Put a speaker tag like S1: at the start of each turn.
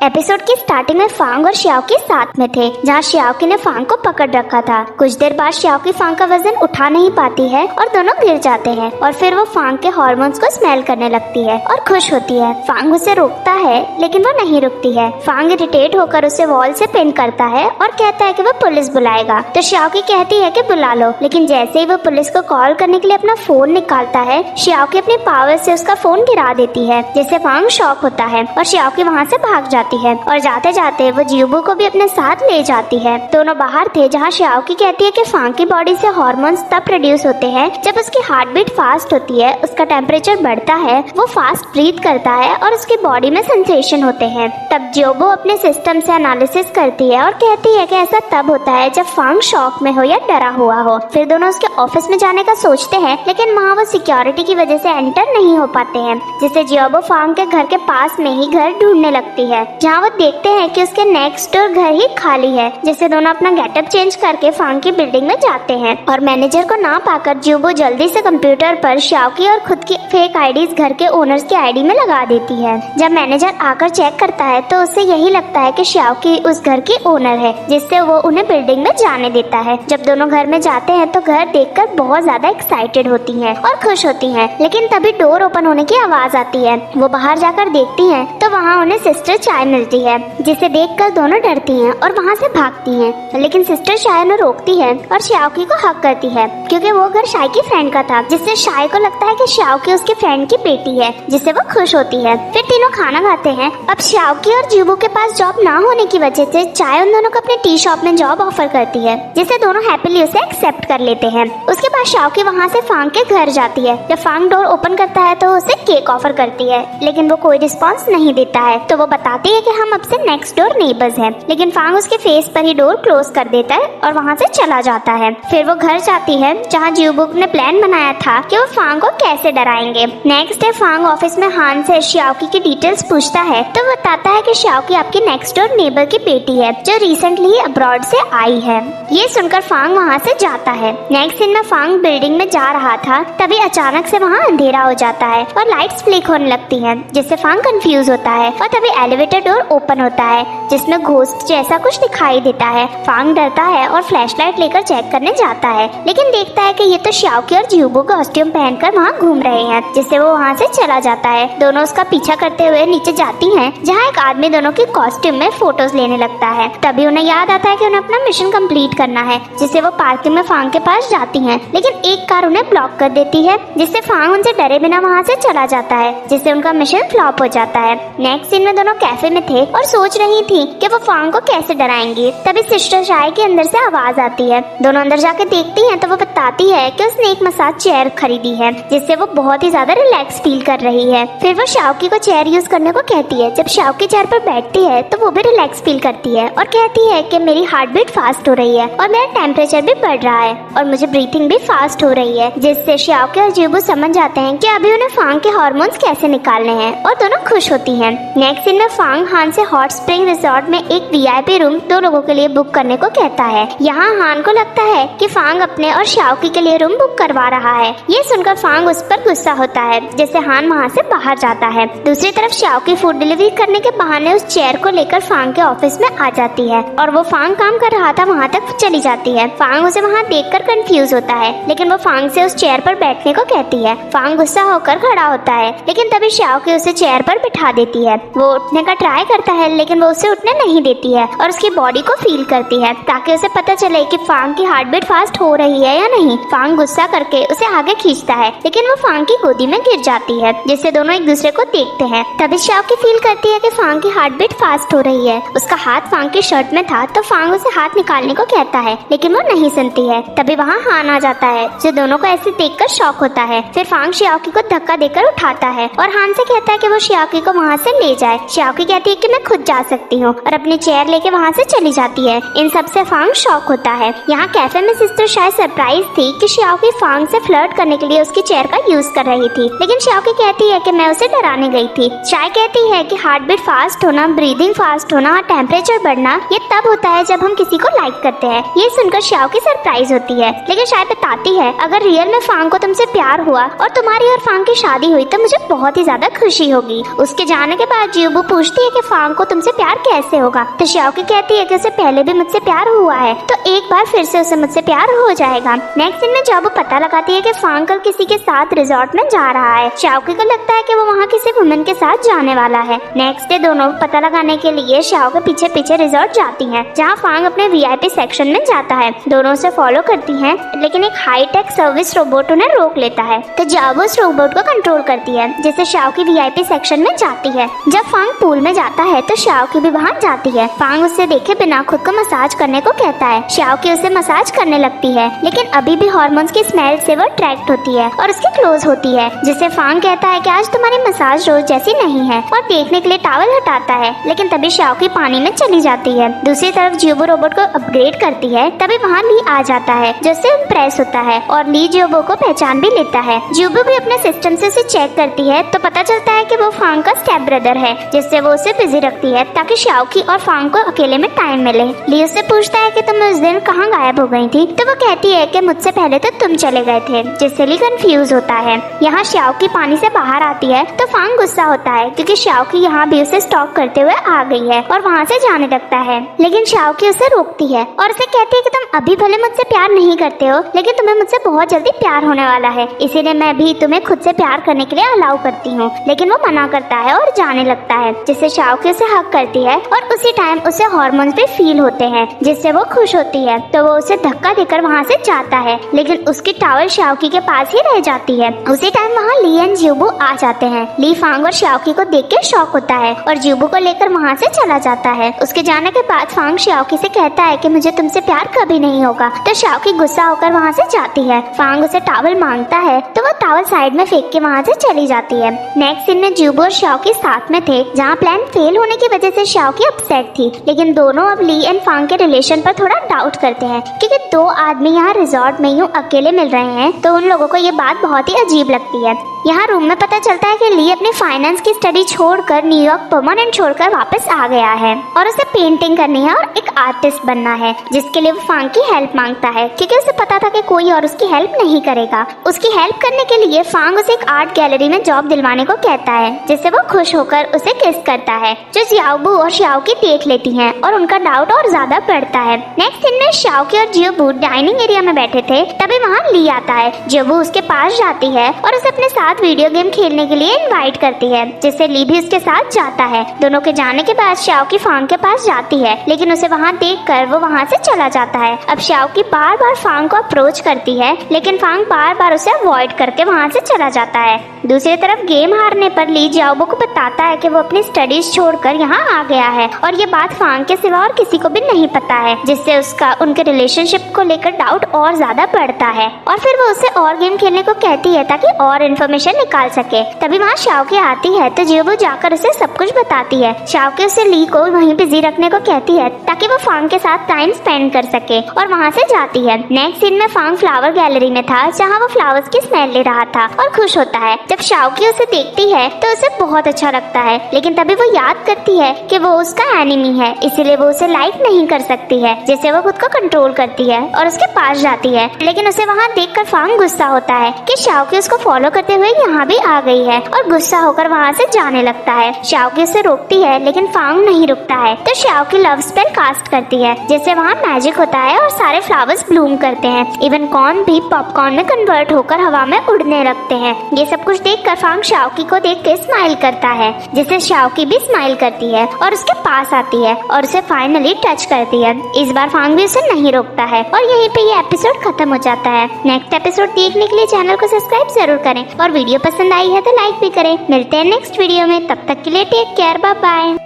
S1: Episode की starting में फांग और श्याओकी साथ में थे, जहाँ श्याओकी ने फांग को पकड़ रखा था। कुछ देर बाद श्याओकी फांग का वजन उठा नहीं पाती है और दोनों गिर जाते हैं और फिर वो फांग के हार्मोन्स को स्मेल करने लगती है और खुश होती है। फांग उसे रोकता है लेकिन वो नहीं रुकती है। फांग इरिटेट होकर उसे वॉल से पिन करता है और कहता है कि वो पुलिस बुलाएगा। तो श्याओकी कहती है कि बुला लो, लेकिन जैसे ही वो पुलिस को कॉल करने के लिए अपना फोन निकालता है, श्याओकी अपनी पावर से उसका फोन गिरा देती है, जिससे फांग शॉक होता है और श्याओकी वहाँ से भाग जाती है और जाते जाते वो जियोबू को भी अपने साथ ले जाती है। दोनों बाहर थे, जहाँ श्याओकी कहती है कि फांग की बॉडी से हार्मोन्स तब प्रोड्यूस होते हैं जब उसकी हार्ट बीट फास्ट होती है, उसका टेम्परेचर बढ़ता है, वो फास्ट ब्रीथ करता है और उसकी बॉडी में सेंसेशन होते हैं। तब जियोबू अपने सिस्टम से एनालिसिस करती है और कहती है कि ऐसा तब होता है जब फांग शॉक में हो या डरा हुआ हो। फिर दोनों उसके ऑफिस में जाने का सोचते हैं, लेकिन वहाँ वो सिक्योरिटी की वजह से एंटर नहीं हो पाते हैं, जिससे जियोबू फांग के घर के पास में ही घर ढूंढने लगती है, जहाँ वो देखते हैं कि उसके नेक्स्ट डोर घर ही खाली है, जिससे दोनों अपना गेटअप चेंज करके फांग की बिल्डिंग में जाते हैं। और मैनेजर को ना पाकर जियोबू जल्दी से कंप्यूटर पर श्याओकी और खुद की फेक आईडीज घर के ओनर्स की आईडी में लगा देती है। जब मैनेजर आकर चेक करता है तो उसे यही लगता है कि श्याओकी उस घर की ओनर है, जिससे वो उन्हें बिल्डिंग में जाने देता है। जब दोनों घर में जाते हैं तो घर देखकर बहुत ज्यादा एक्साइटेड होती हैं और खुश होती हैं, लेकिन तभी डोर ओपन होने की आवाज आती है। वो बाहर जाकर देखती हैं तो वहाँ उन्हें सिस्टर चाय मिलती है, जिसे देखकर दोनों डरती हैं और वहाँ से भागती हैं। लेकिन सिस्टर शाय उन्हें रोकती है और श्याओकी को हक करती है, क्योंकि वो घर शाय की फ्रेंड का था, जिससे शाय को लगता है कि श्याओकी उसके फ्रेंड की बेटी है, जिससे वो खुश होती है। फिर तीनों खाना खाते हैं। अब श्याओकी और जियोबू के पास जॉब ना होने की वजह से चाय उन दोनों को अपने टी शॉप में जॉब ऑफर करती है, जिससे दोनों हैप्पीली उसे एक्सेप्ट कर लेते हैं। उसके बाद श्याओकी वहाँ से फांग के घर जाती है। जब फांग डोर ओपन करता है तो उसे केक ऑफर करती है, लेकिन वो कोई रिस्पॉन्स नहीं देता है। तो वो बताती है कि हम अब से नेक्स्ट डोर नेबर्स हैं, लेकिन फांग उसके फेस पर ही डोर क्लोज कर देता है और वहाँ से चला जाता है। फिर वो घर जाती है, जहाँ जियोबू ने प्लान बनाया था कि वो फांग को कैसे डराएंगे। नेक्स्ट डे फांग ऑफिस में हान से श्याओकी की डिटेल्स पूछता है, तो बताता है कि श्याओकी आपकी नेक्स्ट डोर नेबर की बेटी है, जो रिसेंटली अब्रॉड से आई है। ये सुनकर फांग वहाँ से जाता है। नेक्स्ट सीन में फांग बिल्डिंग में जा रहा था, तभी अचानक से वहाँ अंधेरा हो जाता है और लाइट्स फ्लिक होने लगती है, जिससे फांग कंफ्यूज होता है। और तभी एलिवेटर डोर ओपन होता है, जिसमें घोस्ट जैसा कुछ दिखाई देता है। फांग डरता है और फ्लैशलाइट लेकर चेक करने जाता है, लेकिन देखता है कि ये तो श्याओकी और जियोबू कॉस्ट्यूम पहनकर वहाँ घूम रहे हैं, जिससे वो वहाँ से चला जाता है। दोनों उसका पीछा करते हुए नीचे जाती हैं, जहाँ एक आदमी दोनों की कॉस्ट्यूम में फोटोज लेने लगता है। तभी उन्हें याद आता है कि उन्हें अपना मिशन कंप्लीट करना है, जिससे वो पार्किंग में फांग के पास जाती हैं, लेकिन एक कार उन्हें ब्लॉक कर देती है, जिससे फांग उनसे डरे बिना वहाँ से चला जाता है, जिससे उनका मिशन फ्लॉप हो जाता है। नेक्स्ट सीन में दोनों कैफे में थे और सोच रही थी कि वो फांग को कैसे डराएंगी। तभी सिस्टर शाय के अंदर से आवाज आती है। दोनों अंदर जाके देखती हैं तो वो बताती है कि उसने एक मसाज चेयर खरीदी है, जिससे वो बहुत ही ज्यादा रिलैक्स फील कर रही है। फिर वो श्याओकी को चेयर यूज करने को कहती है। जब श्याओकी चेयर पर बैठती है तो वो भी रिलैक्स फील करती है और कहती है कि मेरी हार्ट बीट फास्ट हो रही है और मेरा टेम्परेचर भी बढ़ रहा है और मुझे ब्रीथिंग भी फास्ट हो रही है, जिससे श्याओकी और जियोबू समझ जाते हैं कि अभी उन्हें फांग के हार्मोन्स कैसे निकालने हैं और दोनों खुश होती हैं। नेक्स्ट सीन में फांग हान से हॉट स्प्रिंग रिजॉर्ट में एक वीआईपी रूम 2 लोगों के लिए बुक करने को कहता है। यहाँ हान को लगता है कि फांग अपने और श्याओकी के लिए रूम बुक करवा रहा है। ये सुनकर फांग उस पर गुस्सा होता है, जिससे हान वहाँ से बाहर जाता है। दूसरी तरफ श्याओकी फूड डिलीवरी करने के बहाने उस चेयर को लेकर फांग के ऑफिस में आ जाती है और वो फांग काम कर रहा था वहाँ तक चली जाती है। फांग उसे वहाँ देखकर कंफ्यूज होता है, लेकिन वो फांग से उस चेयर पर बैठने को कहती है। फांग गुस्सा होकर खड़ा होता है, लेकिन तभी श्याओकी उसे चेयर पर बिठा देती है। वो उठने का ट्राई करता है, लेकिन वो उसे उठने नहीं देती है और उसकी बॉडी को फील करती है, ताकि उसे पता चले कि फांग की हार्ट बीट फास्ट हो रही है या नहीं। फांग गुस्सा करके उसे आगे खींचता है, लेकिन वो फांग की गोदी में गिर जाती है, जिससे दोनों एक दूसरे को देखते हैं। तभी श्याओकी फील करती है कि फांग की हार्ट बीट फास्ट हो रही है। उसका हाथ फांग की शर्ट में था, तो फांग उसे हाथ निकालने को कहता है, लेकिन वो नहीं सुनती है। तभी वहाँ हान आ जाता है, जो दोनों को ऐसे देखकर शॉक होता है। फिर फांग श्याओकी को धक्का देकर उठाता है और हान से कहता है कि वो श्याओकी को वहाँ से ले जाए। श्याओकी कहती है कि मैं खुद जा सकती हूँ और अपनी चेयर लेके वहाँ से चली जाती है। इन सब से फांग शॉक होता है। यहाँ कैफे में सिस्टर शायद सरप्राइज थी कि श्याओकी फांग से फ्लर्ट करने के लिए उसकी चेयर का यूज कर रही थी, लेकिन श्याओकी कहती है कि मैं उसे डराने गई थी। शाय कहती है कि हार्ट बीट फास्ट होना, ब्रीदिंग फास्ट होना और टेम्परेचर बढ़ना ये तब होता है जब हम किसी को लाइक करते हैं। ये सुनकर श्याओकी सरप्राइज होती है, लेकिन शाय बताती है अगर रियल में फांग को तुमसे प्यार हुआ और तुम्हारी और फांग की शादी हुई तो मुझे बहुत ही ज्यादा खुशी होगी। उसके जाने के बाद जियोबू पूछती है कि फांग को तुमसे प्यार कैसे होगा। तो शाओकी कहती है कि उसे पहले भी मुझसे प्यार हुआ है, तो एक बार फिर से उसे मुझसे प्यार हो जाएगा। नेक्स्ट सीन में जाबू पता लगाती है कि फांग कल किसी के साथ रिजॉर्ट में जा रहा है। शाओकी को लगता है कि वो वहाँ किसी वुमेन के साथ जाने वाला है। नेक्स्ट डे दोनों पता लगाने के लिए शाओ के पीछे पीछे रिजॉर्ट जाती हैं, जहाँ फांग अपने वीआईपी सेक्शन में जाता है। दोनों उसे फॉलो करती हैं, लेकिन एक हाईटेक सर्विस रोबोट उन्हें रोक लेता है। तो जाबू उस रोबोट को कंट्रोल करती है, जिससे शाओ की वीआईपी सेक्शन में जाती है। जब फांग पूल में जाता है तो शाओ की भी वहाँ जाती है। फांग उससे देखे बिना खुद को मसाज करने को कहता है। शाओ की उसे मसाज करने लगती है, लेकिन अभी भी हार्मोन्स की स्मेल से वो अट्रैक्ट होती है और उसके क्लोज होती है, जिससे फांग कहता है कि आज तुम्हारी मसाज रोज जैसी नहीं है, और देखने के लिए टॉवल हटाता है। लेकिन तभी शाओ की पानी में चली जाती है। दूसरी तरफ जियोबो रोबोट को अपग्रेड करती है। तभी वहाँ ली आ जाता है, जो उससे इम्प्रेस होता है और ली जियोबो को पहचान भी लेता है। जियोबो भी अपने सिस्टम से उसे चेक करती है, तो पता चलता है कि वो फांग का स्टेप ब्रदर है, जिससे वो उसे बिजी रखती है ताकि शाओकी और फांग को अकेले में टाइम मिले। ली उससे पूछता है कि तुम उस दिन कहाँ गायब हो गई थी, तो वो कहती है कि मुझसे पहले तो तुम चले गए थे, जिससे ली कंफ्यूज होता है। यहाँ शाओकी पानी से बाहर आती है तो फांग गुस्सा होता है, क्योंकि शाओकी यहाँ भी उसे स्टॉक करते हुए आ गई है और वहाँ से जाने लगता है। लेकिन शाओकी उसे रोकती है और उसे कहती है कि तुम अभी भले मुझसे प्यार नहीं करते हो, लेकिन तुम्हें मुझसे बहुत जल्दी प्यार होने वाला है, इसीलिए मैं भी तुम्हें खुद से प्यार करने के लिए अलाउ करती हूँ। लेकिन वो मना करता है और जाने लगता है, जिससे शाओकी उसे हक करती है और उसी टाइम उसे हार्मोन्स भी फील होते हैं, जिससे वो खुश होती है। तो वो उसे धक्का देकर वहाँ से जाता है, लेकिन उसकी टॉवल शाओकी के पास ही रह जाती है। उसी टाइम वहाँ ली एंड जियोबो आ जाते हैं। ली फांग और शाओकी को देख के शॉक होता है और जियोबो को लेकर वहाँ से चला जाता है। उसके जाने के बाद फांग शाओकी से कहता है कि मुझे तुमसे प्यार कभी नहीं होगा, तो शाओकी गुस्सा होकर वहाँ से जाती है। फांग उसे टॉवल मांगता है तो वो टॉवल साइड में फेंक के वहाँ से चली जाती है। नेक्स्ट सीन में जियोबो और शाओकी साथ में थे, जहाँ प्लान फेल होने की वजह से शाओकी अपसेट थी। लेकिन दोनों अब ली एंड फांग के रिलेशन पर थोड़ा डाउट करते हैं, क्योंकि दो आदमी यहाँ रिजॉर्ट में यूँ अकेले मिल रहे हैं, तो उन लोगों को ये बात बहुत ही अजीब लगती है। यहाँ रूम में पता चलता है कि ली अपनी फाइनेंस की स्टडी छोड़कर न्यूयॉर्क परमानेंट छोड़कर वापस आ गया है और उसे पेंटिंग करनी है और एक आर्टिस्ट बनना है, जिसके लिए वो फांग की हेल्प मांगता है, क्योंकि उसे पता था कि कोई और उसकी हेल्प नहीं करेगा। उसकी हेल्प करने के लिए फांग उसे एक आर्ट गैलरी में जॉब दिलवाने को कहता है, जिससे वो खुश होकर उसे किस करता है, जो जियाबू और शाओकी देख लेती हैं और उनका डाउट और ज्यादा बढ़ता है। नेक्स्ट सीन में शाओकी और जियोबू डाइनिंग एरिया में बैठे थे, तभी वहाँ ली आता है। जियोबू उसके पास जाती है और उसे अपने साथ वीडियो गेम खेलने के लिए इनवाइट करती है, जिससे ली भी उसके साथ जाता है। दोनों के जाने के बाद शाओकी फांग के पास जाती है, लेकिन उसे वहाँ देखकर वो वहाँ से चला जाता है। अब शाओकी बार बार फांग को अप्रोच करती है, लेकिन फांग बार बार उसे अवॉइड करके वहाँ से चला जाता है। दूसरी तरफ गेम हारने पर ली जियाबो को बताता है कि वो अपनी स्टडीज छोड़कर यहाँ आ गया है, और ये बात फांग के सिवा और किसी को भी नहीं पता है, जिससे उसका उनके रिलेशनशिप को लेकर डाउट और ज्यादा बढ़ता है। और फिर वो उसे और गेम खेलने को कहती है ताकि और इन्फॉर्मेशन निकाल सके। तभी वहाँ शाओकी आती है तो जियोबो जाकर उसे सब कुछ बताती है। शाओकी उसे ली को वहीं बिजी रखने को कहती है ताकि वो फांग के साथ टाइम स्पेंड कर सके, और वहाँ से जाती है। नेक्स्ट सीन में फांग फ्लावर गैलरी में था, जहाँ वो फ्लावर्स की स्मेल ले रहा था और खुश होता है। जब शाओकी उसे देखती है तो उसे बहुत अच्छा लगता है, लेकिन तभी वो याद करती है कि वो उसका एनिमी है, इसीलिए वो उसे लाइक नहीं कर सकती है, जिससे वो खुद को कंट्रोल करती है और उसके पास जाती है। लेकिन उसे वहाँ देखकर फांग गुस्सा होता है कि शाओकी उसको फॉलो करते हुए यहाँ भी आ गई है, और गुस्सा होकर वहाँ से जाने लगता है। शाओकी उसे रोकती है, लेकिन फांग नहीं रुकता है, तो शाओकी लव स्पेल कास्ट करती है, जिससे वहाँ मैजिक होता है और सारे फ्लावर्स ब्लूम करते हैं। इवन कॉर्न भी पॉपकॉर्न में कन्वर्ट होकर हवा में उड़ने लगते हैं। ये सब कुछ देखकर फांग शाओकी को देख के स्माइल करता है, जिससे शाओकी भी स्माइल करती है और उसके पास आती है और उसे फाइनली टच करती है। इस बार फांग भी उसे नहीं रोकता है और यहीं पे ये एपिसोड खत्म हो जाता है। नेक्स्ट एपिसोड देखने के लिए चैनल को सब्सक्राइब जरूर करें, और वीडियो पसंद आई है तो लाइक भी करें। मिलते हैं नेक्स्ट वीडियो में, तब तक के लिए टेक केयर, बाय बाय।